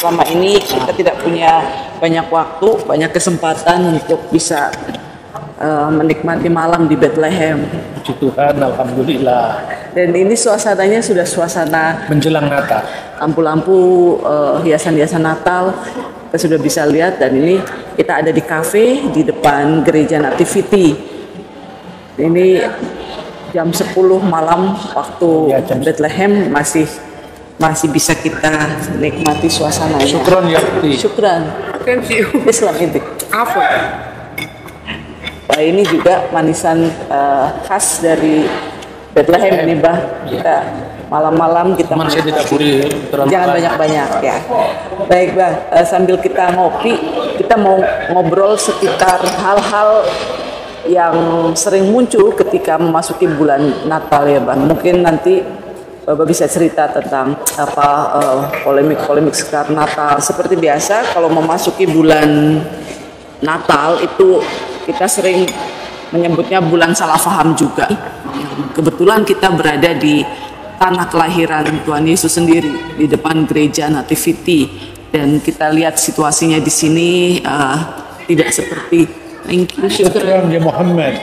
selama ini kita tidak punya banyak waktu, banyak kesempatan untuk bisa menikmati malam di Bethlehem. Puji Tuhan, alhamdulillah. Dan ini suasananya sudah suasana Menjelang Natal. lampu-lampu, hiasan-hiasan Natal. Kita sudah bisa lihat, dan ini kita ada di kafe di depan gereja Nativity. Ini jam 10 malam waktu Bethlehem, masih bisa kita nikmati suasananya. Syukron ya Putri. Syukran. Thank you. Islam itu. Apa? Nah, ini juga manisan khas dari Bethlehem ini, Bah. Kita malam-malam kita Cuman saya tidak boleh terlalu jangan banyak-banyak ya. Baik, Bah. Sambil kita ngopi, kita mau ngobrol sekitar hal-hal yang sering muncul ketika memasuki bulan Natal ya, Bang. Mungkin nanti Bapak bisa cerita tentang polemik-polemik sekitar Natal. Seperti biasa, kalau memasuki bulan Natal itu kita sering menyebutnya bulan salah paham juga. Kebetulan kita berada di tanah kelahiran Tuhan Yesus sendiri, di depan gereja Nativity, dan kita lihat situasinya di sini tidak seperti Syukran ya Muhammad.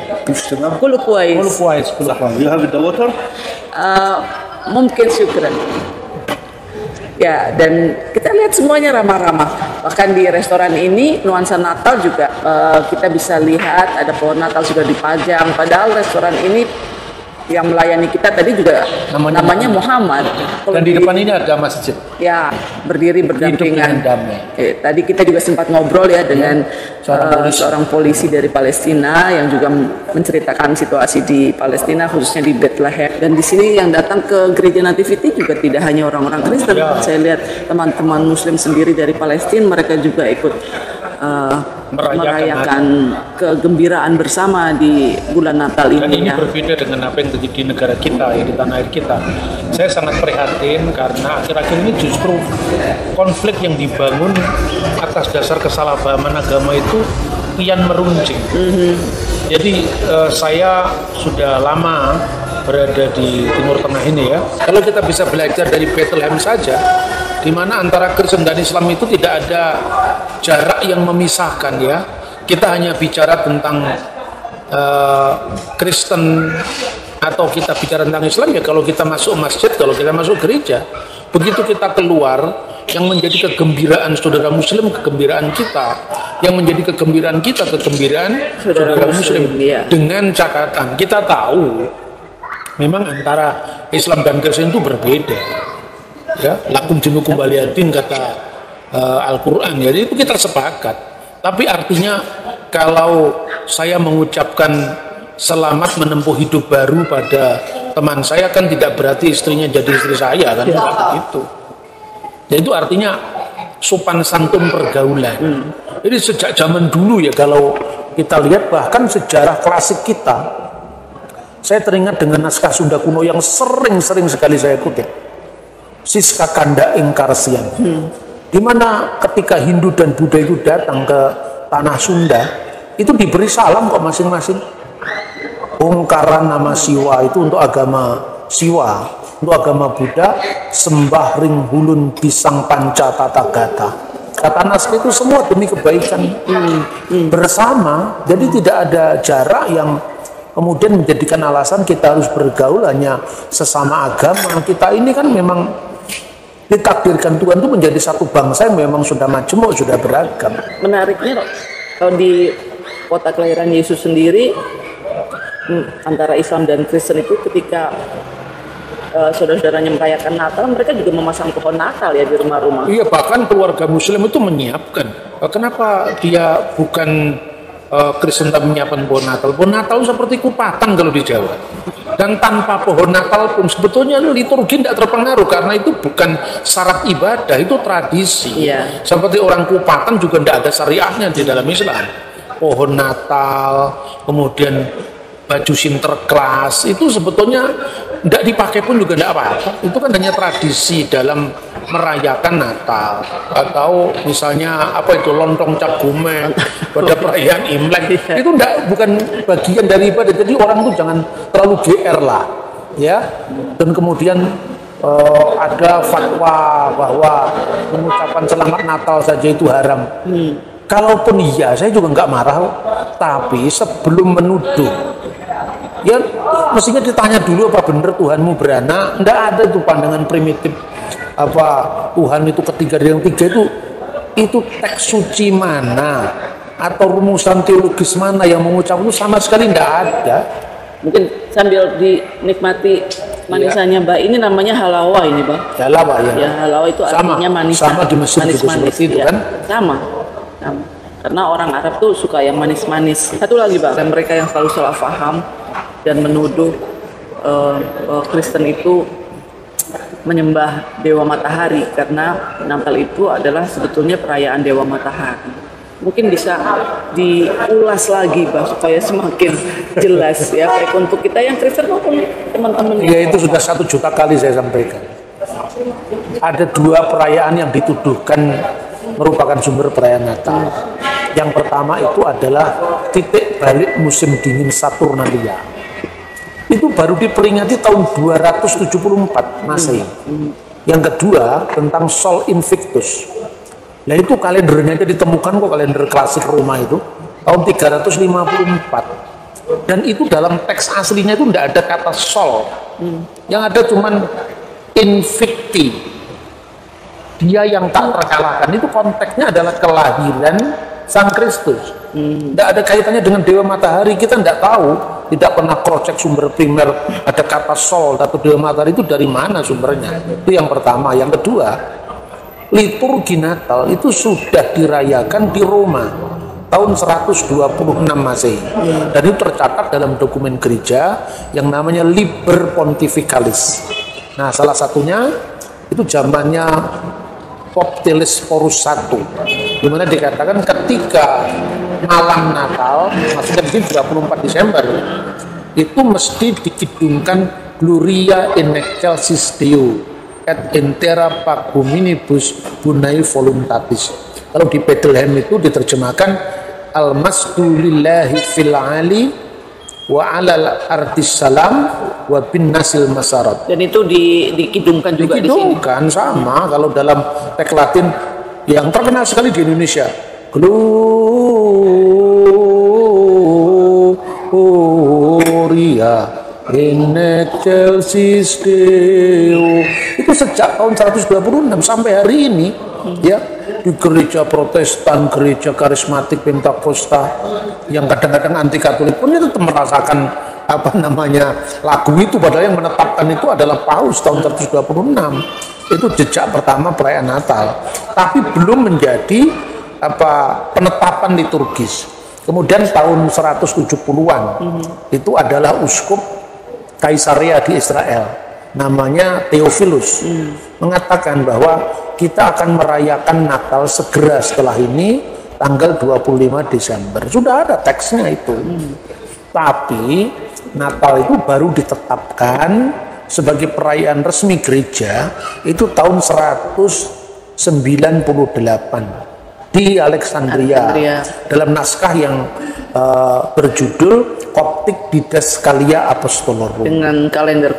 Kulu kuais. You have the water? Mungkin syukran. Ya, dan kita lihat semuanya ramah-ramah. Bahkan di restoran ini nuansa Natal juga kita bisa lihat ada pohon Natal sudah dipajang. Padahal restoran ini yang melayani kita tadi juga namanya Muhammad. Dan di depan ini ada masjid. Ya, berdiri berdampingan. Tadi kita juga sempat ngobrol ya dengan seorang polisi dari Palestina yang juga menceritakan situasi di Palestina, khususnya di Bethlehem. Dan di sini yang datang ke gereja Nativity juga tidak hanya orang-orang Kristen. Saya lihat teman-teman Muslim sendiri dari Palestina, mereka juga ikut merayakan kegembiraan bersama di bulan Natal ini. Dan ini berbeda dengan apa yang terjadi di negara kita, ya, di tanah air kita. Saya sangat prihatin karena akhir-akhir ini justru konflik yang dibangun atas dasar kesalahpahaman agama itu kian meruncing. Jadi saya sudah lama berada di Timur Tengah ini ya. Kalau kita bisa belajar dari Bethlehem saja, di mana antara Kristen dan Islam itu tidak ada jarak yang memisahkan ya. Kita hanya bicara tentang Kristen atau kita bicara tentang Islam ya kalau kita masuk masjid, kalau kita masuk gereja. Begitu kita keluar, yang menjadi kegembiraan saudara Muslim, kegembiraan kita, yang menjadi kegembiraan kita, kegembiraan saudara Muslim. Dengan catatan kita tahu memang antara Islam dan Kristen itu berbeda. Ya, lakum dinukum waliyadin kata Al-Quran, jadi itu kita sepakat. Tapi artinya kalau saya mengucapkan selamat menempuh hidup baru pada teman saya kan tidak berarti istrinya jadi istri saya kan, tidak begitu. Ya, itu artinya sopan santun pergaulan. Jadi sejak zaman dulu ya kalau kita lihat bahkan sejarah klasik kita, saya teringat dengan naskah Sunda kuno yang sering sekali saya kutip. Siska Kanda Engkarsian, di mana ketika Hindu dan Buddha itu datang ke tanah Sunda, itu diberi salam kok masing-masing. Ongkaran nama Siwa itu untuk agama Siwa, untuk agama Buddha, sembah ring hulun bisang panca tata gata. Kata naskah itu semua demi kebaikan bersama, jadi tidak ada jarak yang kemudian menjadikan alasan kita harus bergaul hanya sesama agama. Kita ini kan memang ditakdirkan Tuhan itu menjadi satu bangsa yang memang sudah majemuk, sudah beragam. Menariknya kalau di kota kelahiran Yesus sendiri, antara Islam dan Kristen itu ketika saudara-saudaranya merayakan Natal, mereka juga memasang pohon Natal ya di rumah-rumah. Iya, bahkan keluarga Muslim itu menyiapkan. Kenapa dia bukan Kristen tapi menyiapkan pohon Natal? Pohon Natal seperti kupatan kalau di Jawa. Dan tanpa pohon Natal pun sebetulnya liturgi tidak terpengaruh karena itu bukan syarat ibadah, itu tradisi. Iya. Seperti orang kupatan juga tidak ada syariahnya di dalam Islam. Pohon Natal, kemudian baju sinterklas itu sebetulnya tidak dipakai pun juga tidak apa-apa. Itu kan hanya tradisi dalam merayakan Natal, atau misalnya apa itu lontong cap gomeh pada perayaan Imlek. Itu bukan bagian dari ibadah. Jadi orang itu jangan terlalu GR lah, ya. Dan kemudian ada fatwa bahwa mengucapkan selamat Natal saja itu haram. Kalaupun iya, saya juga nggak marah. Tapi sebelum menuduh, ya mestinya ditanya dulu apa benar Tuhanmu beranak. Nggak ada tuh pandangan primitif apa Tuhan itu ketiga dari yang tiga itu teks suci mana atau rumusan teologis mana yang mengucapkan itu sama sekali nggak ada. Mungkin sambil dinikmati manisannya, Mbak, ini namanya halawa ini, Bang. Halawa ya. Ya, halawa itu artinya manis. Sama di Mesir juga seperti itu kan? Sama. Karena orang Arab tuh suka yang manis-manis. Satu lagi, Bang, dan mereka yang selalu salah paham dan menuduh Kristen itu menyembah dewa matahari, karena Natal itu adalah sebetulnya perayaan dewa matahari. Mungkin bisa diulas lagi, Bang, supaya semakin jelas ya, baik untuk kita yang Kristen maupun teman-teman. Ya, itu sudah 1 juta kali saya sampaikan. Ada 2 perayaan yang dituduhkan merupakan sumber perayaan Natal. Yang pertama itu adalah titik balik musim dingin Saturnalia. Itu baru diperingati tahun 274 Masehi. Yang kedua tentang Sol Invictus. Nah itu kalendernya aja ditemukan kok, kalender klasik Roma itu tahun 354. Dan itu dalam teks aslinya itu tidak ada kata Sol. Yang ada cuman Invicti. Dia yang tak terkalahkan. Itu konteksnya adalah kelahiran Sang Kristus. Tidak ada kaitannya dengan Dewa Matahari. Kita tidak tahu, tidak pernah cross-check sumber primer ada kata Sol atau Dewa Matahari itu dari mana sumbernya. Itu yang pertama. Yang kedua, liturgi Natal itu sudah dirayakan di Roma tahun 126 Masehi. Dan itu tercatat dalam dokumen gereja yang namanya Liber Pontificalis. Nah, salah satunya itu zamannya Pope Telesphorus I, di mana dikatakan ketika malam Natal, maksudnya di 24 Desember, itu mesti dikidungkan Gloria in excelsis Deo et intera paguminibus bunai voluntatis. Kalau di Bethlehem itu diterjemahkan Al-Masdu lillahi fil ali wa alal artis salam wa bin nasil masarat. Dan itu dikidungkan juga dikidungkan di sini. Sama kalau dalam teks Latin yang terkenal sekali di Indonesia, Gloria in excelsis Deo. Itu sejak tahun 126 sampai hari ini ya, di gereja Protestan, gereja karismatik Pentakosta yang kadang-kadang anti Katolik pun itu merasakan apa namanya lagu itu, padahal yang menetapkan itu adalah Paus tahun 126. Itu jejak pertama perayaan Natal, tapi belum menjadi apa penetapan liturgis. Kemudian tahun 170-an itu adalah uskup Kaisarea di Israel, namanya Theophilus, mengatakan bahwa kita akan merayakan Natal segera setelah ini tanggal 25 Desember. Sudah ada teksnya itu. Tapi Natal itu baru ditetapkan sebagai perayaan resmi gereja itu tahun 198 di Alexandria. Dalam naskah yang berjudul Koptik Didaskalia Apostolorum, dengan kalender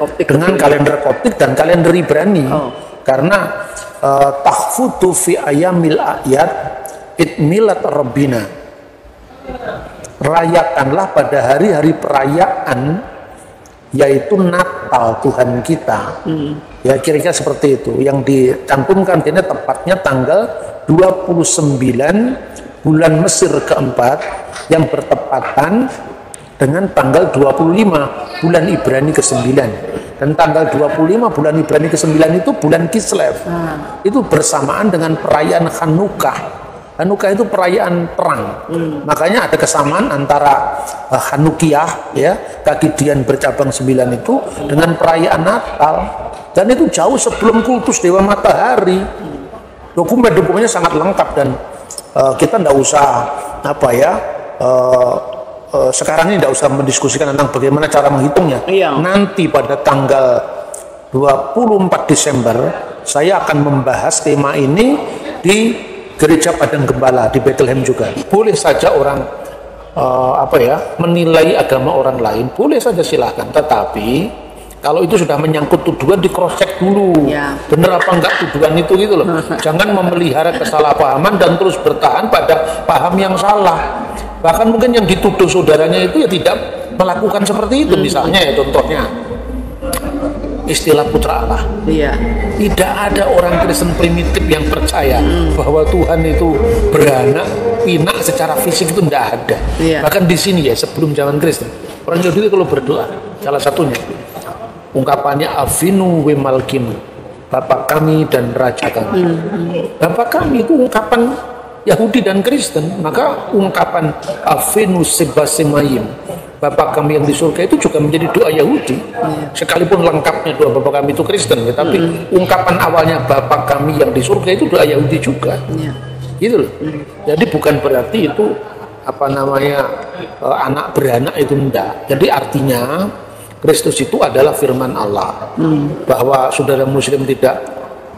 Koptik dan kalender Ibrani. Karena tahfutu fi ayamil ayat itmilat rabbina, rayakanlah pada hari-hari perayaan yaitu Natal Tuhan kita. Ya kira-kira seperti itu yang dicantumkan. Ini tepatnya tanggal 29 bulan Mesir keempat yang bertepatan dengan tanggal 25 bulan Ibrani ke-9. Dan tanggal 25 bulan Ibrani ke-9 itu bulan Kislev. Itu bersamaan dengan perayaan Hanukkah. Hanukkah itu perayaan terang. Makanya ada kesamaan antara Hanukkah ya, Kakidian bercabang 9 itu dengan perayaan Natal. Dan itu jauh sebelum kultus Dewa Matahari. Dokumen-dokumennya sangat lengkap dan kita tidak usah apa ya sekarang ini tidak usah mendiskusikan tentang bagaimana cara menghitungnya. Nanti pada tanggal 24 Desember saya akan membahas tema ini di Gereja Padang Gembala di Bethlehem juga. Boleh saja orang apa ya menilai agama orang lain, boleh saja silahkan. Tetapi Kalau itu sudah menyangkut tuduhan, di cross check dulu, Ya. bener apa enggak tuduhan itu gitu loh. Jangan memelihara kesalahpahaman dan terus bertahan pada paham yang salah. Bahkan mungkin yang dituduh saudaranya itu ya tidak melakukan seperti itu. Misalnya ya contohnya istilah putra Allah. Iya. Tidak ada orang Kristen primitif yang percaya bahwa Tuhan itu beranak, pinak secara fisik, itu tidak ada. Iya. Bahkan di sini ya, sebelum zaman Kristen, orang Yahudi kalau berdoa, salah satunya ungkapannya Avinu we Malkinu, Bapa kami dan Raja kami. Bapa kami itu ungkapan Yahudi dan Kristen, maka ungkapan Avinu Sebasemayim, Bapa kami yang di surga, itu juga menjadi doa Yahudi. Sekalipun lengkapnya doa Bapa kami itu Kristen, ya, tapi ungkapan awalnya Bapa kami yang di surga itu doa Yahudi juga. Gitu loh. Jadi bukan berarti itu anak beranak itu enggak. Jadi artinya Kristus itu adalah firman Allah. Bahwa saudara muslim tidak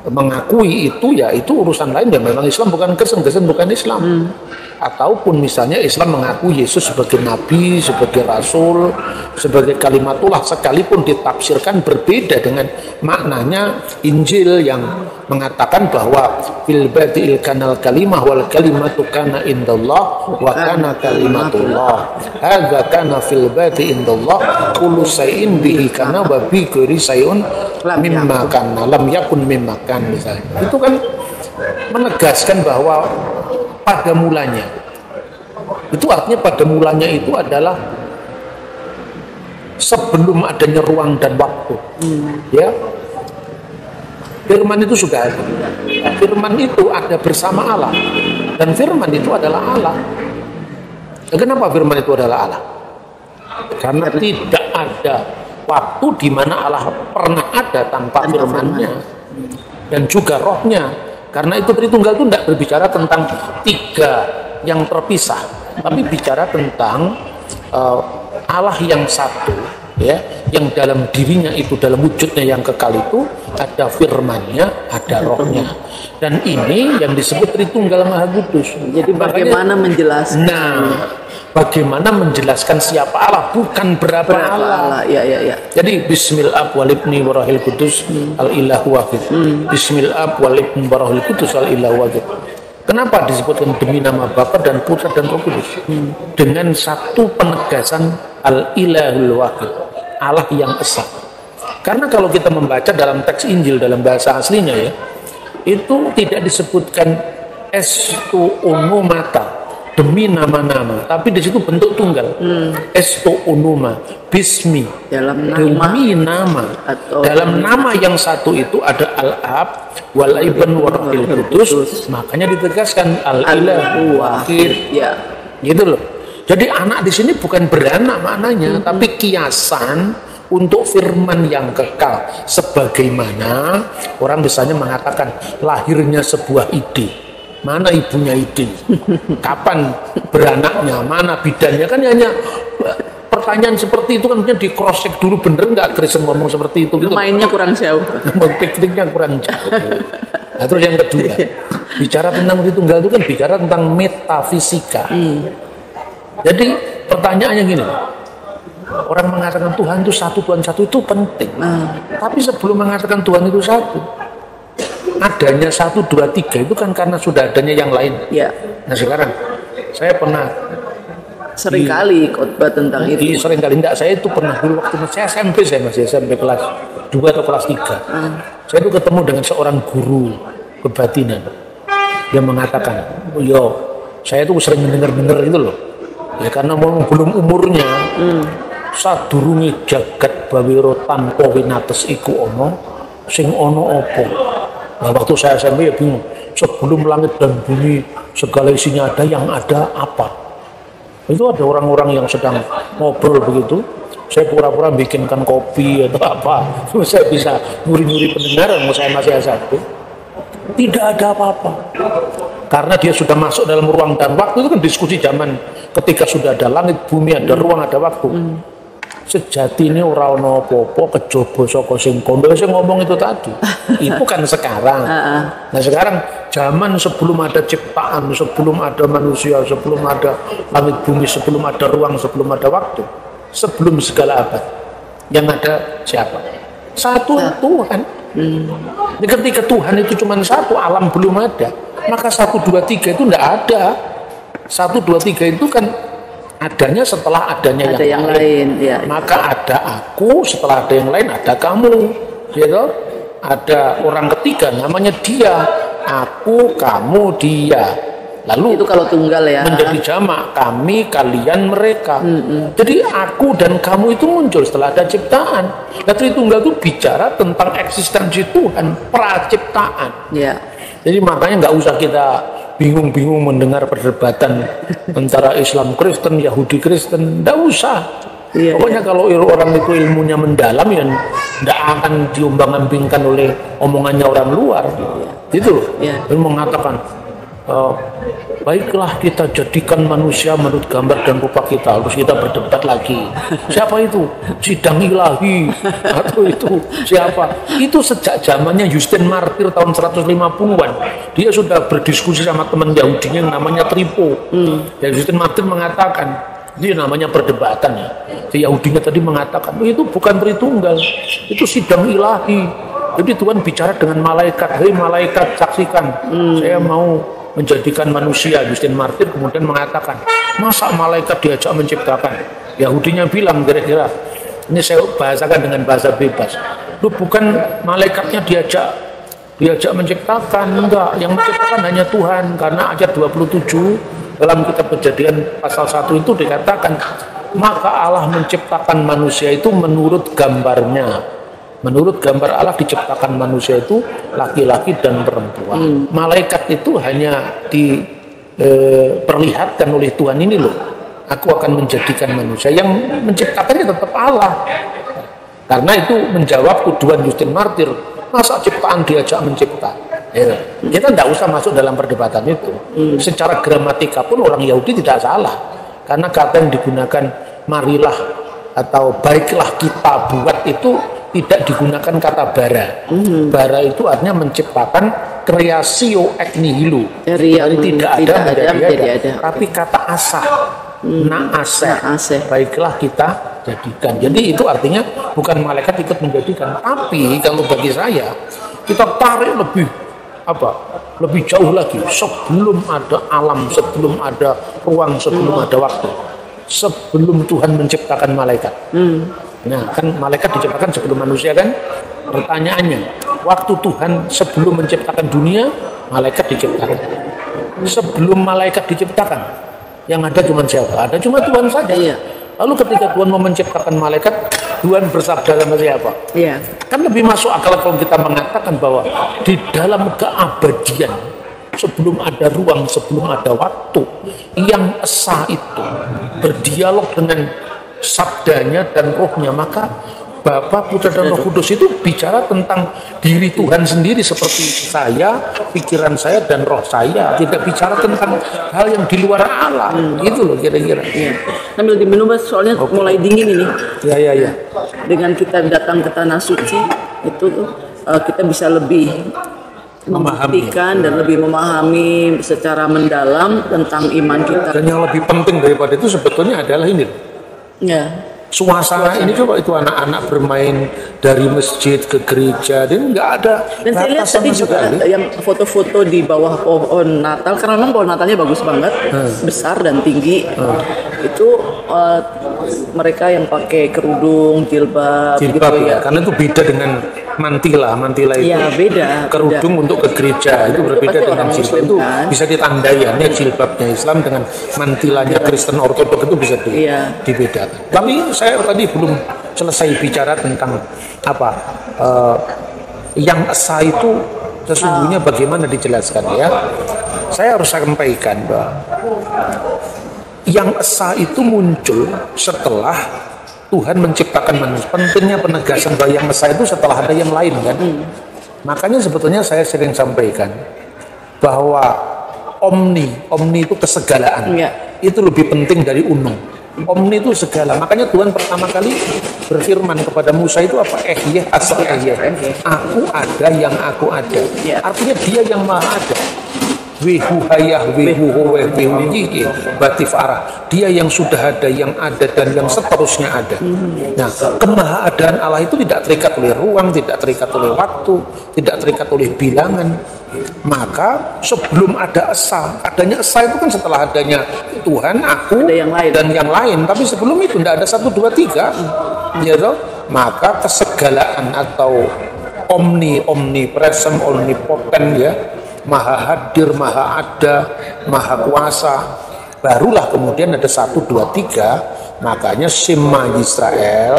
mengakui itu, ya itu urusan lain. Dan memang Islam bukan Kristen bukan Islam. Ataupun misalnya Islam mengakui Yesus sebagai nabi, sebagai rasul, sebagai kalimatullah, sekalipun ditafsirkan berbeda dengan maknanya Injil yang mengatakan bahwa fil badil kanal kalimah wal kalimatu kana indallah wa kana kalimatullah. Hadza kana fil badi indallah kullu shay'in bihi kana wa bi ghairi shay'un mimma kana lam yakun mimma kan, misalnya. Itu kan menegaskan bahwa pada mulanya, itu artinya pada mulanya itu adalah sebelum adanya ruang dan waktu. Ya, firman itu sudah ada. Firman itu ada bersama Allah, dan firman itu adalah Allah. Dan kenapa firman itu adalah Allah? Karena tidak ada waktu di mana Allah pernah ada tanpa firman-Nya dan juga rohnya. Karena itu Tritunggal itu tidak berbicara tentang tiga yang terpisah, tapi bicara tentang Allah yang satu, ya, yang dalam dirinya itu, dalam wujudnya yang kekal itu ada firman-Nya, ada rohnya. Dan ini yang disebut Tritunggal Maha Kudus. Jadi bagaimana menjelaskan? Nah, bagaimana menjelaskan siapa Allah, bukan berapa Allah. Ya. Jadi Bismillah walibni warahil kudus al ilahu wahid. Bismillah walibni warahil kudus al ilahu wahid. Kenapa disebutkan demi nama Bapa dan Putra dan Roh Kudus? Dengan satu penegasan al ilahul wahid, Allah yang esa. Karena kalau kita membaca dalam teks Injil dalam bahasa aslinya, ya, itu tidak disebutkan estu unumata, demi nama-nama, tapi di situ bentuk tunggal. Esto unuma, bismi, demi nama. Dalam nama yang satu itu ada al-ab, wal ibn warahil kudus, makanya ditegaskan al-ilahu wahid. Ya. Gitu loh. Jadi anak di sini bukan beranak maknanya, tapi kiasan untuk firman yang kekal. Sebagaimana orang misalnya mengatakan lahirnya sebuah ide. Mana ibunya ide? Kapan beranaknya? Mana bidannya? Kan hanya pertanyaan seperti itu, kan di cross check dulu, bener nggak Kristen ngomong seperti itu? Gitu. Mainnya kurang jauh. Pikniknya kurang jauh. Nah, terus yang kedua, bicara tentang Tritunggal itu kan bicara tentang metafisika. Jadi pertanyaannya gini, orang mengatakan Tuhan itu satu, Tuhan satu itu penting. Tapi sebelum mengatakan Tuhan itu satu, adanya 1, 2, 3 itu kan karena sudah adanya yang lain. Ya. Nah sekarang saya pernah seringkali khotbah tentang itu. Seringkali enggak, saya itu pernah dulu waktu saya masih SMP kelas 2 atau kelas 3. Saya itu ketemu dengan seorang guru kebatinan. Dia mengatakan, yo saya itu sering mendengar itu loh. Ya karena belum umurnya. Sadurunge jagat bawiro tanpa winates iku ono, sing ono opo. Nah, waktu saya SMP ya bingung, sebelum langit dan bumi segala isinya ada, yang ada apa? Itu ada orang-orang yang sedang ngobrol begitu, saya pura-pura bikinkan kopi atau apa, saya bisa nyuri-nyuri pendengaran, saya masih SMP. Tidak ada apa-apa, karena dia sudah masuk dalam ruang dan waktu. Itu kan diskusi zaman ketika sudah ada langit, bumi, ada ruang, ada waktu. Sejati ini ora ono apa-apa kejaba saka sing kondo, sing ngomong itu tadi. Itu kan sekarang. Nah sekarang zaman sebelum ada ciptaan, sebelum ada manusia, sebelum ada langit bumi, sebelum ada ruang, sebelum ada waktu, sebelum segala abad, Yang ada siapa? Satu Tuhan. Jadi ketika Tuhan itu cuma satu, alam belum ada, maka 1, 2, 3 itu tidak ada. 1, 2, 3 itu kan adanya setelah adanya ada yang lain. Ya. Maka ada aku, setelah ada yang lain ada kamu, gitu. Ada orang ketiga namanya dia, aku, kamu, dia. Lalu itu kalau tunggal ya. Menjadi jamak, kami, kalian, mereka. Jadi aku dan kamu itu muncul setelah ada ciptaan. Nah, Tritunggal itu bicara tentang eksistensi Tuhan, praciptaan. Ya. Jadi makanya nggak usah kita bingung-bingung mendengar perdebatan antara Islam Kristen, Yahudi Kristen, nggak usah. Iya, Pokoknya kalau orang itu ilmunya mendalam ya nggak akan diombang-ambingkan oleh omongannya orang luar. Gitu loh. Iya. Dia mengatakan, baiklah kita jadikan manusia menurut gambar dan rupa kita. Terus kita berdebat lagi. Siapa itu? Sidang ilahi. Atau itu siapa? Itu sejak zamannya Justin Martyr tahun 150-an. Dia sudah berdiskusi sama teman Yahudinya yang namanya Tripo. Dan Justin Martyr mengatakan, ini namanya perdebatan ya. Si Yahudinya tadi mengatakan, itu bukan Tritunggal, itu sidang ilahi. Jadi Tuhan bicara dengan malaikat, hei malaikat saksikan, saya mau menjadikan manusia. Justin Martyr kemudian mengatakan, masa malaikat diajak menciptakan? Yahudinya bilang kira-kira, ini saya bahasakan dengan bahasa bebas, lu bukan malaikatnya diajak menciptakan, enggak, yang menciptakan hanya Tuhan. Karena ayat 27 dalam kitab Kejadian pasal 1 itu dikatakan, maka Allah menciptakan manusia itu menurut gambarnya. Menurut gambar Allah diciptakan manusia itu laki-laki dan perempuan. Malaikat itu hanya diperlihatkan oleh Tuhan, ini loh, aku akan menjadikan manusia. Yang menciptakannya tetap Allah. Karena itu menjawab tuduhan Justin Martyr, masa ciptaan diajak mencipta. Ya. Kita tidak usah masuk dalam perdebatan itu. Secara gramatika pun orang Yahudi tidak salah. Karena kata yang digunakan marilah atau baiklah kita buat itu tidak digunakan kata bara. Bara itu artinya menciptakan kreasio ex nihilo. Dari tidak ada menjadi ada. Tapi kata asa, naase, baiklah kita jadikan. Jadi itu artinya bukan malaikat ikut menjadikan. Tapi kalau bagi saya, kita tarik lebih jauh lagi, sebelum ada alam, sebelum ada ruang, sebelum ada waktu, sebelum Tuhan menciptakan malaikat. Nah, kan malaikat diciptakan sebelum manusia kan? Pertanyaannya, waktu Tuhan sebelum menciptakan dunia, malaikat diciptakan. Sebelum malaikat diciptakan, yang ada cuma siapa? Ada cuma Tuhan saja. Iya. Lalu ketika Tuhan mau menciptakan malaikat, Tuhan bersabda sama siapa? Iya. Kan lebih masuk akal kalau kita mengatakan bahwa di dalam keabadian, sebelum ada ruang, sebelum ada waktu, yang esa itu berdialog dengan sabdanya dan rohnya, maka Bapa, Putra dan Roh Kudus itu bicara tentang diri Tuhan sendiri, seperti saya, pikiran saya dan roh saya, tidak bicara tentang hal yang di luar Allah. Gitu loh kira-kira. Ya. Sambil diminum, soalnya mulai dingin ini. Ya. Dengan kita datang ke tanah suci itu kita bisa lebih membuktikan dan lebih memahami secara mendalam tentang iman kita. Dan yang lebih penting daripada itu sebetulnya adalah ini. Ya. Suasana ini coba itu anak-anak bermain dari masjid ke gereja, dan nggak ada. Dan saya lihat tadi juga yang foto-foto di bawah pohon Natal, karena memang pohon Natalnya bagus banget, besar dan tinggi. Itu mereka yang pakai kerudung, jilbab gitu ya. Karena itu beda dengan mantila itu. Ya, beda. Kerudung beda. Untuk ke gereja itu berbeda dengan jilbab. Itu kan? Bisa ditandai ya, jilbabnya Islam dengan mantilanya Kristen Ortodok itu bisa dibedakan. Tapi saya tadi belum selesai bicara tentang yang esa itu sesungguhnya bagaimana dijelaskan ya. Saya harus sampaikan bahwa yang esa itu muncul setelah Tuhan menciptakan manusia. Pentingnya penegasan bahwa yang esa itu setelah ada yang lain kan. Makanya sebetulnya saya sering sampaikan bahwa omni itu kesegalaan. Itu lebih penting dari unum. Omni itu segala. Makanya Tuhan pertama kali berfirman kepada Musa itu apa? Asal Aku ada yang aku ada. Artinya dia yang maha ada. wehu hayah wehu howeh wehu yih batif arah, dia yang sudah ada, yang ada dan yang seterusnya ada. Nah, kemahaadaan Allah itu tidak terikat oleh ruang, tidak terikat oleh waktu, tidak terikat oleh bilangan. Maka sebelum ada esa, adanya esa itu kan setelah adanya Tuhan, aku, dan yang lain. Tapi sebelum itu tidak ada 1, 2, 3, ya toh? Maka kesegalaan atau omnipresent, omnipotent, ya, maha hadir, maha ada, maha kuasa. Barulah kemudian ada 1, 2, 3. Makanya Shema Yisrael,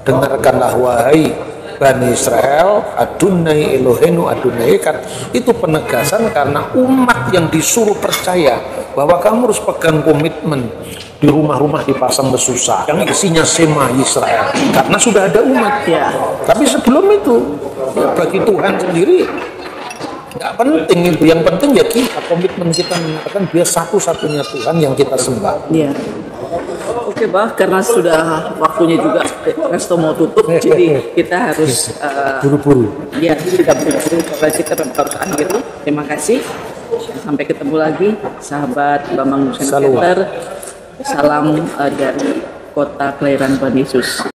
dengarkanlah wahai Bani Israel, Adonai Eloheinu Adonai Echad. Itu penegasan karena umat yang disuruh percaya bahwa kamu harus pegang komitmen. Di rumah-rumah dipasang besusah yang isinya Shema Yisrael, karena sudah ada umat. Ya. Tapi sebelum itu, ya, bagi Tuhan sendiri nggak penting itu. Yang penting ya kita, komitmen kita mengatakan dia satu-satunya Tuhan yang kita sembah. Iya. Oke, Bah, karena sudah waktunya juga resto mau tutup, jadi kita harus Buru-buru. Ya, kita buru-buru karena kita harus akhir. Terima kasih. Sampai ketemu lagi, sahabat Bambang Nusantara. Salam dari Kota Kelahiran Tuhan Yesus.